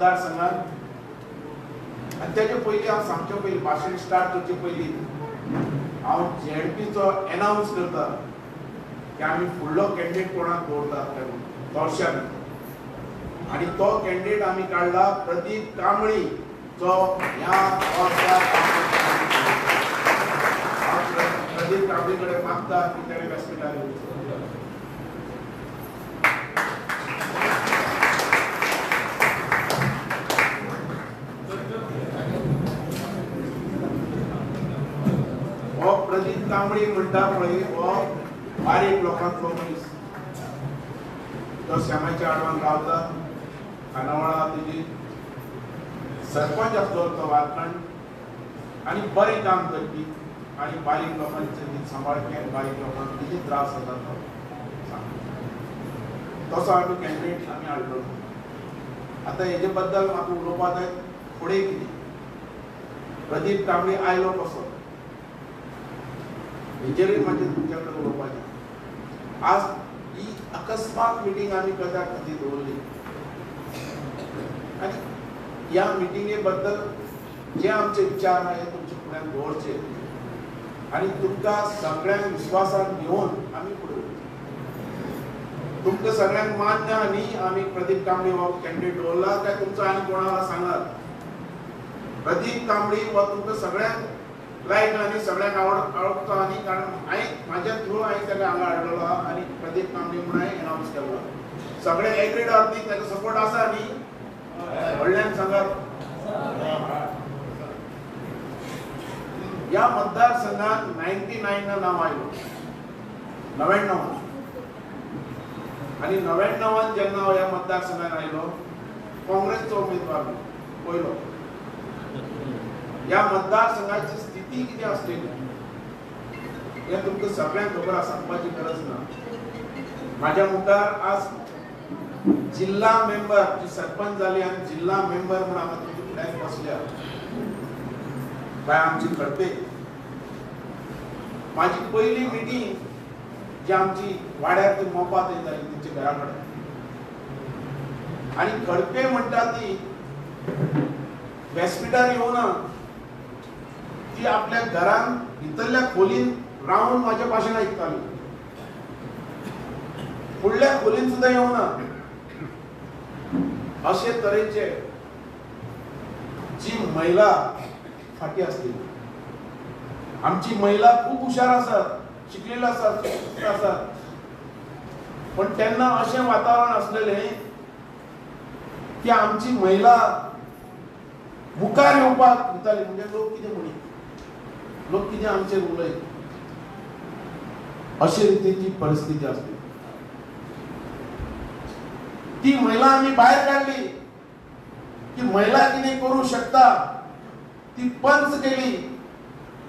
मतदारसंघात आणि त्याचे पयलीं हांव सांगचे पयलीं भाशण स्टार्ट करचे पयलीं हांव झेडपीचो अनाउन्स करता की आमी फुडलो कॅन्डिडेट कोणाक दवरतात तोरश्यान आणि तो कॅन्डिडेट आमी काडला प्रदीप कांबळी जो ह्या प्रदीप कांबळी कडेन मागता की ताणें व्यासपीठार येवचें प्रदीप कांबळी म्हणटा पळय हो बारीक लोकांतलो मनीस तो श्यामाच्या आडवान रावता खानावळा तेजी सरपंच आसलो तो वारखंड आनी बरें काम करपी आनी बारीक लोकांचे नीट सांबाळपी आनी बारीक लोकांक कितें त्रास जाता तो तसो आमी कॅन्डिडेट आमी हाडलो आतां हेजे बद्दल म्हाका उलोवपाक जाय फुडें कितें प्रदीप कांबळी आयलो कसो हेजेरूय मागीर तुमच्या कडेन उलोवपाचें आज ही अकस्मात मिटींग आमी कद्या खातीर दवरली आनी ह्या मिटिंगे बद्दल जे आमचे विचार आहा हे तुमचे फुड्यान दवरचे आनी तुमकां सगळ्यांक विश्वासान घेवन आमी फुडें वयतले तुमकां सगळ्यांक मान्य आहा न्ही आमी प्रदीप कांबळी हो कॅन्डिडेट दवरला काय तुमचो आनी कोणाला सांगात प्रदीप कांबळी हो तुमकां सगळ्यांक लायक आनी सगळ्यांक आवडतो आनी कारण हांवें म्हाज्या थ्रू हांवें ताका हांगा हाडलेलो आहा आनी प्रदीप कांबळी म्हणून हांवें अनाउन्स केल्लो सगळे एग्रीड आहात न्ही ताका सपोर्ट आसा न्ही व्हडल्यान सांगात ह्या मतदारसंघात 99 नांव आयलो 99 आनी 99 जेन्ना हांव ह्या मतदारसंघात आयलो काँग्रेसचो उमेदवार पयलो ह्या मतदारसंघाची स्थिती कितें आसलेली हें तुमकां सगळ्यांक खबर आसा सांगपाची गरज ना म्हाज्या मुखार आज जिल्हा मेंबर जी सरपंच जाली आनी जिल्हा मेंबर म्हणून हांगा तुमच्या फुड्यान बसल्या बाय आमची खडपे म्हाजी पयली मिटींग जी आमची वाड्यार ती मोपा थंय जाली तेंच्या घरा कडेन आनी खडपे म्हणटा ती व्यासपीठार येवना ती आपल्या घरान भितरल्या खोलीन रावन माझ्या भाशण आयकताली फुडल्या खोलीन सुद्धा येवना अशे तरेचे जी महिला फाटी आसली आमची महिला खूप हुशार आसात शिकलेली आसात पण त्यांना अशें वातावरण आसलेलें की आमची महिला मुखार येवपाक भिताली म्हणजे लोक कितें म्हणी लोक कितें आमचेर उलय अशे रितीची परिस्थिती आसली ती महिला आमी भायर काडली ती महिला कितें करूं शकता ती पंच केली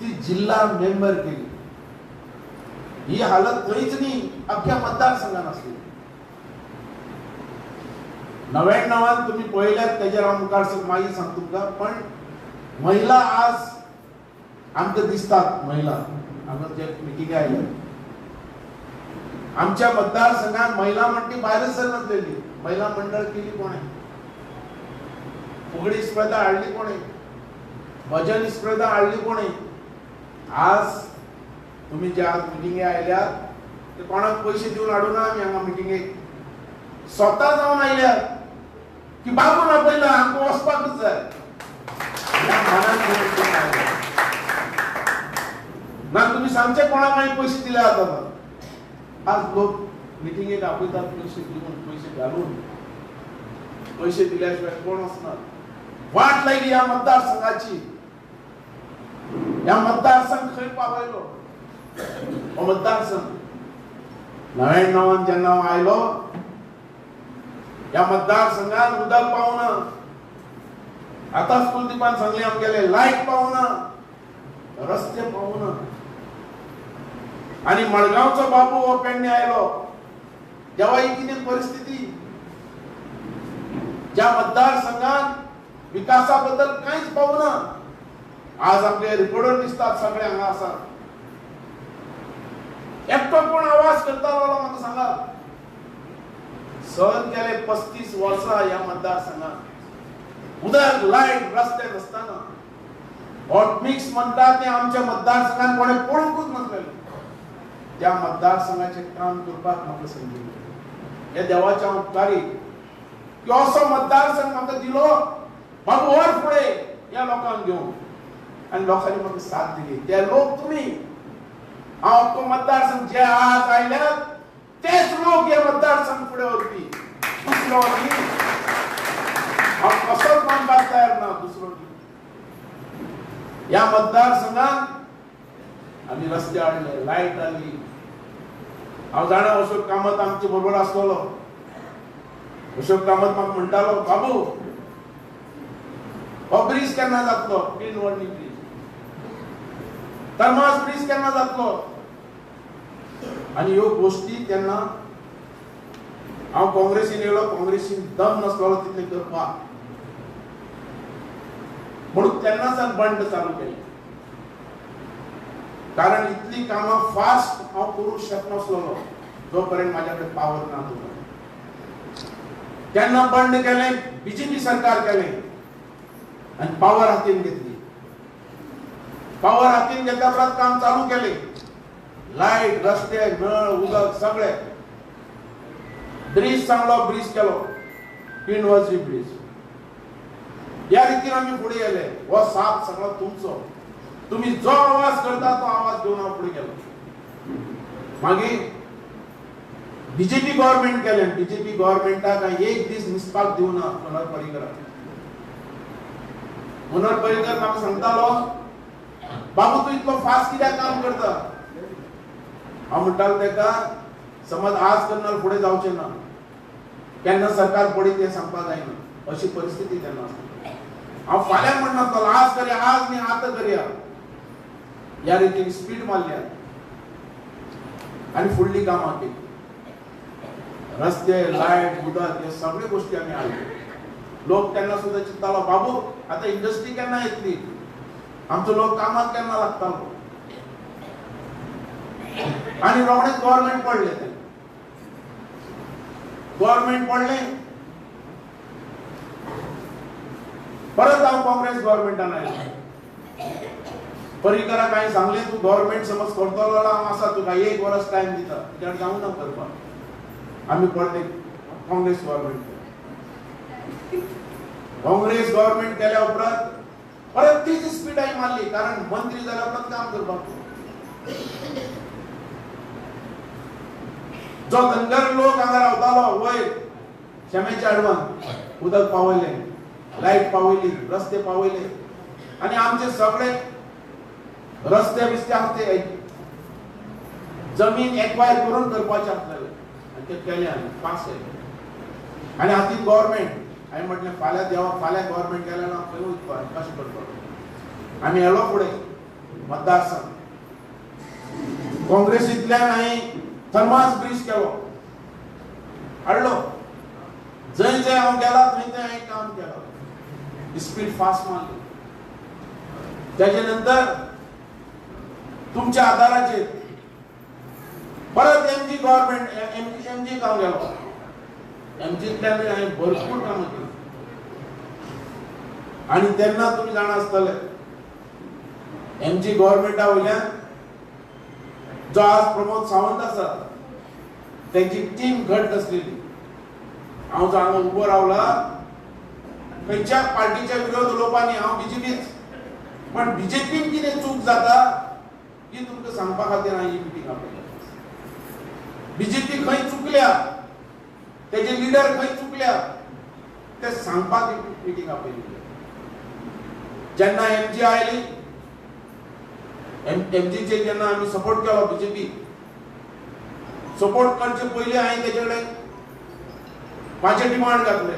ती जिल्हा मेंबर केली ही हालत खंयच न्ही अख्ख्या मतदारसंघान आसली 99 तुम्ही पळयल्यात तेजेर हांव मुखार मागीर सांगता तुमकां पण महिला आज आमकां दिसतात महिला हांगा जे मिटिंगे आयल्या आमच्या मतदारसंघात महिला म्हणटी भायरच सरनासलेली महिला मंडळ केली कोणे फुगडी स्पर्धा हाडली कोणे भजन स्पर्धा हाडली कोणे आज तुम्ही ज्या मिटिंगे आयल्यात ते कोणाक पयशे दिवन हाडूना आमी हांगा मिटिंगेक स्वता जावन आयल्यात की बाबू ना पयला आमकां वचपाकच जाय ना तुम्ही सांगचे कोणाक हांवें पयशे दिले जाता आज लोक मिटिंगेक आपयतात पयशे दिवन पयशे घालून पयशे दिल्या शिवाय कोण वचना वाट लागली ह्या मतदारसंघाची ह्या मतदारसंघ खंय पावयलो हो मतदारसंघ 99 जेन्ना हांव आयलो या मतदारसंघात उदक पावना आतांच कुलदीपान सांगले आमगेले लायट पावना रस्ते पावना आणि मडगावचो बाबू हो पेडणे आयलो जेव्हा ही कितें परिस्थिती ज्या मतदारसंघात विकासाबद्दल कांयच पावना आज आपले रिपोर्टर दिसतात सगळे हांगा आसात एकटो कोण आवाज करतालो म्हाका सांगात सहन केले 35 वर्सां ह्या मतदारसंघात उदक लाईट रस्ते नसताना हॉटमिक्स म्हणतात ते आमच्या मतदारसंघात कोणी पळोवंकूच नसलेले त्या मतदारसंघाचे काम करपाक म्हाका संधी मेळ्ळी हे देवाच्या उपकारी की असो मतदारसंघ म्हाका दिलो बाबू वर फुडे या लोकांक घेवन आणि लोकांनी म्हाका साथ दिली ते लोक तुम्ही हांव तो मतदारसंघ जे आज आयल्यात तेच लोक हे मतदारसंघ फुडे व्हरपी दुसरो न्ही हांव कसोच मानपाक तयार ना दुसरो न्ही या मतदारसंघात आम्ही रस्ते हाडले लाईट आली हांव जाणा अशोक कामत आमचे बरोबर आसलो अशोक कामत म्हाका म्हणटालो बाबू हो ब्रिज केन्ना जातलो क्लीन वर्णी ब्रिज थर्मास ब्रिज केन्ना जातलो आणि ह्यो गोष्टी तेन्ना हांव काँग्रेसीन येयलो काँग्रेसीन दम नसलो तितले करपाक म्हणून तेन्नाच बंड चालू केली कारण इतली कामां फास्ट हांव करूंक शकनासलो जोपर्यंत माझ्या कडेन पावर ना तेन्ना बंड केलें बीजेपी सरकार केलें आणि पावर हातीन घेतली पावर हातीन घेतल्या उपरांत काम चालू केले लाईट रस्ते नळ उदक सगळे ब्रिज चांगलो ब्रिज केलो युनिव्हर्सिटी ब्रिज या रीतीन आम्ही पुढे गेले हो साथ सगळो तुमचो तुम्ही जो आवाज करता तो आवाज घेऊन हांव पुढे गेलो मागीर बीजेपी गव्हर्नमेंट केलें बीजेपी गव्हर्नमेंटाक एक दीस निसपाक दिवना मनोहर पर्रीकराक मनोहर पर्रीकर म्हाका सांगतालो बाबू तू इतलो फास्ट कित्याक काम करता हांव म्हणटालो तेका समज आज करनार फुडें जावचें ना केन्ना सरकार पडीत तें सांगपाक जायना अशी परिस्थिती तेन्ना आसली हांव फाल्यां म्हणनासलो आज करया आज न्ही आतां करया या रितीन स्पीड मारल्या आनी फुडली कामां केली रस्ते लाईट उदक हे सगळे गोष्टी आमी हाडल्यो लोक तेन्ना सुद्दां चिंत्तालो बाबू आतां इंडस्ट्री केन्ना येतली आमचो लोक कामाक केन्ना लागतालो आनी रोखडेंच गव्हर्नमेंट पडलें तें गव्हर्नमेंट पडलें परत हांव काँग्रेस गव्हर्नमेंटान आयलो पर्रीकराक हांवें सांगलें तूं गव्हर्नमेंट समज करतलो जाल्यार हांव आसा तुका 1 वर्स टायम दिता कित्याक जावं ना करपाक आमी परत काँग्रेस गव्हर्नमेंट काँग्रेस गव्हर्नमेंट केल्या उपरांत परत तीच स्पीडाय मारली कारण मंत्री जाल्या उपरांत काम करपाक जो धनगर लोक हांगा रावतालो वयर शेमेच्या आडवान उदक पावयलें लाईट पावयली रस्ते पावयले आनी आमचे सगळे रस्ते बिस्ते आसले जमीन एक्वायर करून करपाचे आसलेले आनी ते केले आमी पास केले आनी हातीन गव्हर्नमेंट हांवें म्हटलें फाल्यां देवा फाल्यां गव्हर्नमेंट केलें ना खंय वचपाक कशें करपाक आमी येलो फुडें मतदारसंघ काँग्रेसींतल्यान हांवें थर्मास ब्रिज केलो हाडलो जंय जंय हांव गेला थंय थंय हांवें काम केलो स्पीड फास्ट मारली त्याच्या नंतर तुमच्या आधाराचेर परत एमजी गव्हर्नमेंट एमजी काम गेलो एमजींतल्यान हांवें भरपूर कामां केली आनी तेन्ना तुमी जाणा आसतले एमजी गव्हर्नमेंटा वयल्यान जो आज प्रमोद सावंत आसा तेंची टीम घट आसलेली हांव जो हांगा उबो रावला खंयच्या पार्टीच्या विरोध उलोवपांनी हांव बीजेपीच पण बीजेपीन कितें चूक जाता ही तुमकां सांगपा खातीर हांवें ही मिटींग आपयल्या बीजेपी खंय चुकल्या तेजे लिडर खंय चुकल्या ते सांगपाक ही मिटींग आपयली जेन्ना एमजी आयली एमजीचे जेन्ना आमी सपोर्ट केलो बीजेपी सपोर्ट करचे पयलीं हांवें तेजे कडेन म्हाजे डिमांड घातले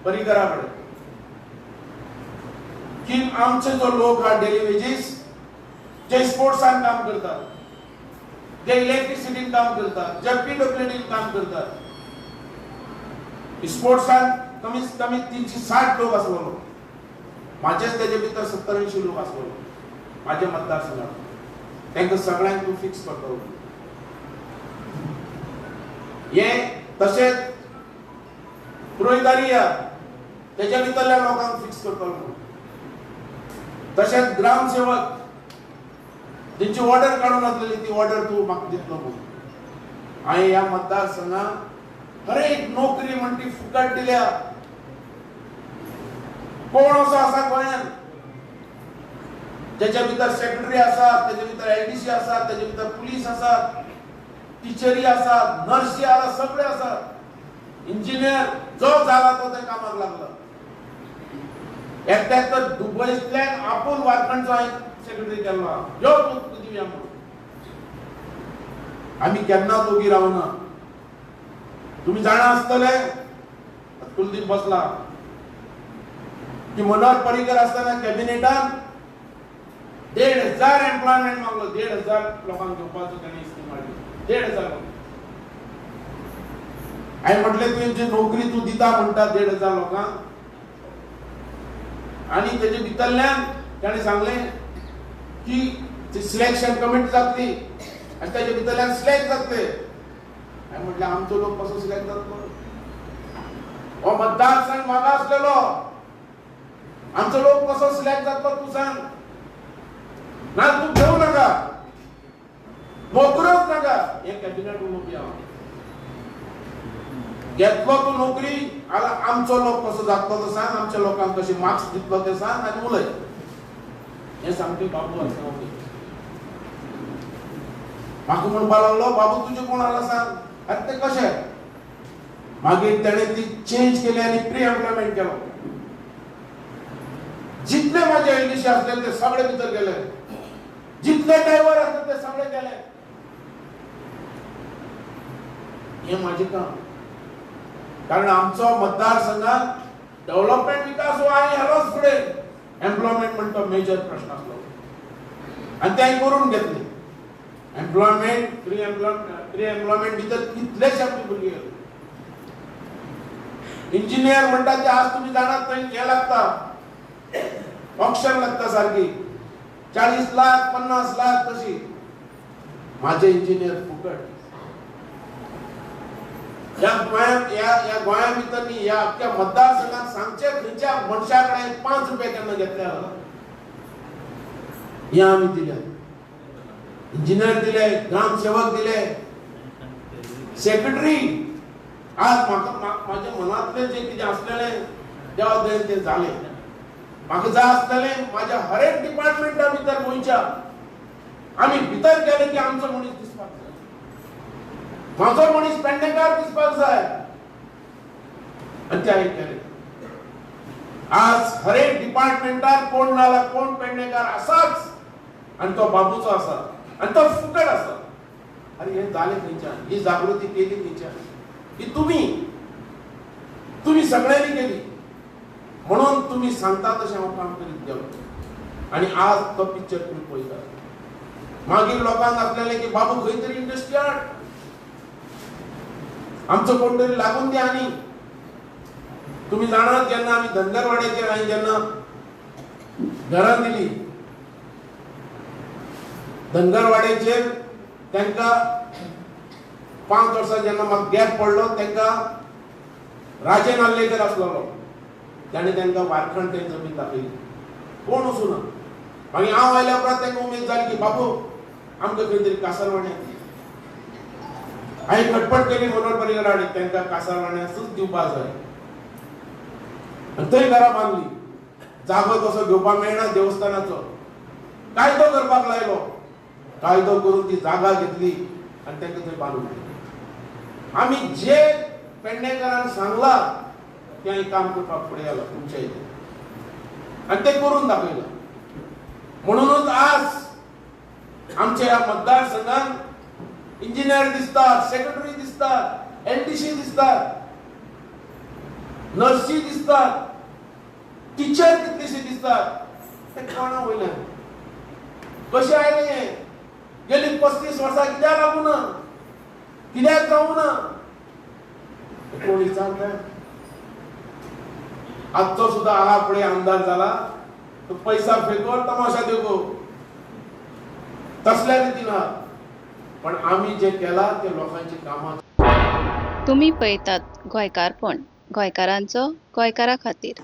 पर्रीकरा कडेन की आमचे जो लोक हा डेली वेजीस जे स्पोर्ट्सान काम करतात जे इलेक्ट्रिसिटीन काम करतात जे पीडब्ल्यूडीन काम करतात स्पोर्ट्सान कमीत कमी 360 लोक आसलो माझेच तेजे भितर 70-80 लोक आसलो माझ्या मतदारसंघात तांकां सगळ्यांक तूं फिक्स करतलो हे तशेंच पुरोहितारिया त्याच्या भितरल्या लोकांक फिक्स करतलो म्हणून. तशेंच ग्रामसेवक त्यांची ऑर्डर काढून असलेली ती ऑर्डर तू म्हाका दितलो म्हणून. हांवें ह्या मतदारसंघात हर एक नोकरी म्हणटी फुकट दिल्या. कोण असो आसा गोंयांत त्याच्या भितर सेक्रेटरी आसात, त्याच्या भितर एलडीसी आसात, त्याच्या भितर पुलीस आसात, टिचरी आसात, नर्सी आसात, सगळे आसात. इंजिनियर जो झाला तो त्या कामाक लागला. एकट्याक तर दुबयतल्यान आपूण वारखंडचो हांवें सेक्रेटरी केल्लो. यो तूं दिवया म्हणून. आमी केन्ना दोगी रावना. तुम्ही जाणा आसतले कुलदीप बसला की मनोहर पर्रीकर आसतना कॅबिनेटान 1,500 एम्प्लॉयमेंट मागलो. 1,500 लोकांक घेवपाचो ताणें स्कीम हाडली. 1,500. हांवें म्हटलें तुवें नोकरी तूं दिता म्हणटा 1,500 लोकांक आणि तेजे भितरल्यान ताणें सांगलें की ती सिलेक्शन कमिटी जातली आणि त्याच्या भितरल्यान सिलेक्ट जातले. हांवें म्हटलें आमचो लोक कसो सिलेक्ट जातलो? हो मतदारसंघ म्हाका आसलेलो. आमचो लोक कसो सिलेक्ट जातलो तूं सांग. ना तू घेऊ नका, नोकऱ्योच नका. हे कॅबिनेट उलोवपी हांव. घेतलो तू नोकरी जाल्यार आमचो लोक कसो जातलो तो सांग, आमच्या लोकांक कशे मार्क्स दितलो ते सांग आनी उलय. हे सांगपी बाबू आसा. म्हाका म्हणपा लागलो बाबू तुजे कोण आला सांग. आनी ते कशें? मागीर ताणें ती चेंज केली आनी प्री एम्प्लॉयमेंट केलो. जितले माझे एलडीसी असले ते सगळे भितर गेले. जितले ड्रायव्हर असले ते सगळे गेले. हे माझे काम. कारण आमचो मतदारसंघात डेव्हलपमेंट विकास हो आनी हेलोच फुडें एम्प्लॉयमेंट म्हणटा मेजर प्रश्न आसलो आनी ते करून घेतले. एम्प्लॉयमेंट प्री एम्प्लॉयमेंट भितर कितलेशे आमचे भुरगे. इंजिनियर म्हणटा ते आज तुम्ही जाणात थंय हे लागता, ऑक्शन लागता सारखी 40 लाख 50 लाख तशी. माझे इंजिनियर फुकट. या गोंया भितर या अख्ख्या मतदारसंघात सांगचे खंयच्या मनशा कडेन 5 रुपये केन्ना घेतले हे आमी दिल्या. इंजिनियर दिले, ग्रामसेवक दिले, सेक्रेटरी. आज माझ्या मनातले जे कितें आसलेलें देवा ते झाले. म्हाका जाय आसलेलें माझ्या हर एक डिपार्टमेंटा भितर गोंयच्या आमी भितर गेले की आमचो मनीस दिसपाक जाय, म्हाजो मनीस पेडणेकार दिसपाक जाय. आनी ते हांवें केलें. आज हर एक डिपार्टमेंटार कोण नाला कोण पेडणेकार आसाच आनी तो बाबूचो आसा आनी तो फुकट आसा. अरे हे जालें खंयच्यान? ही जागृती केली खंयच्यान? ही तुम्ही सगळ्यांनी केली. म्हणून तुम्ही सांगता तशें हांव काम करीत गेलो आनी आज तो पिक्चर तुम्ही पळयता. मागीर लोकांक आसलेलें की बाबू खंय तरी इंडस्ट्री हाड, आमचो कोण तरी लागून दी. आनी तुम्ही जाणात जेन्ना आमी धनगरवाड्याचेर हांवें जेन्ना घरां दिली, धनगरवाड्याचेर तांकां 5 वर्सां जेन्ना म्हाका गॅप पडलो तांकां राजे नार्लेकर आसलेलो ताणें तांकां वारखंड तें जमीन दाखयली. कोण वचूना. मागीर हांव आयल्या उपरांत तांकां उमेद जाली की बाबू आमकां खंय तरी कासारवाड्याक. हांवें खटपट केली मनोहर पर्रीकर हाडीत तांकां कासारवाड्याकूच दिवपाक जाय. आनी थंय घरां बांदली. जागो तसो घेवपाक मेळना देवस्थानाचो. कायदो करपाक लायलो. कायदो करून ती जागा घेतली आनी तांकां थंय बांदून दिली. आमी जे पेडणेकारान सांगला ते हांवें काम करपाक फुडें गेलो तुमच्या इथे आनी ते करून दाखयलां. म्हणूनच आज आमच्या ह्या मतदारसंघात इंजिनियर दिसतात, सेक्रेटरी दिसतात, एलडीसी दिसतात, नर्सी दिसतात, टीचर कितलीशी दिसतात. ते कोणा वयल्यान कशें आयले? गेली 35 वर्सां कित्याक लागूना? कित्याक जावना? कोण विचारता? आजचो सुद्धा आला फुडें आमदार जाला तो पैसा फेको तमाशा देगो तसल्या रितीन आहा. पण आम्ही जे केला ते लोकांची कामां. तुम्ही पळयतात गोंयकारपण. गोंयकारांचो गोंयकारा खातीर.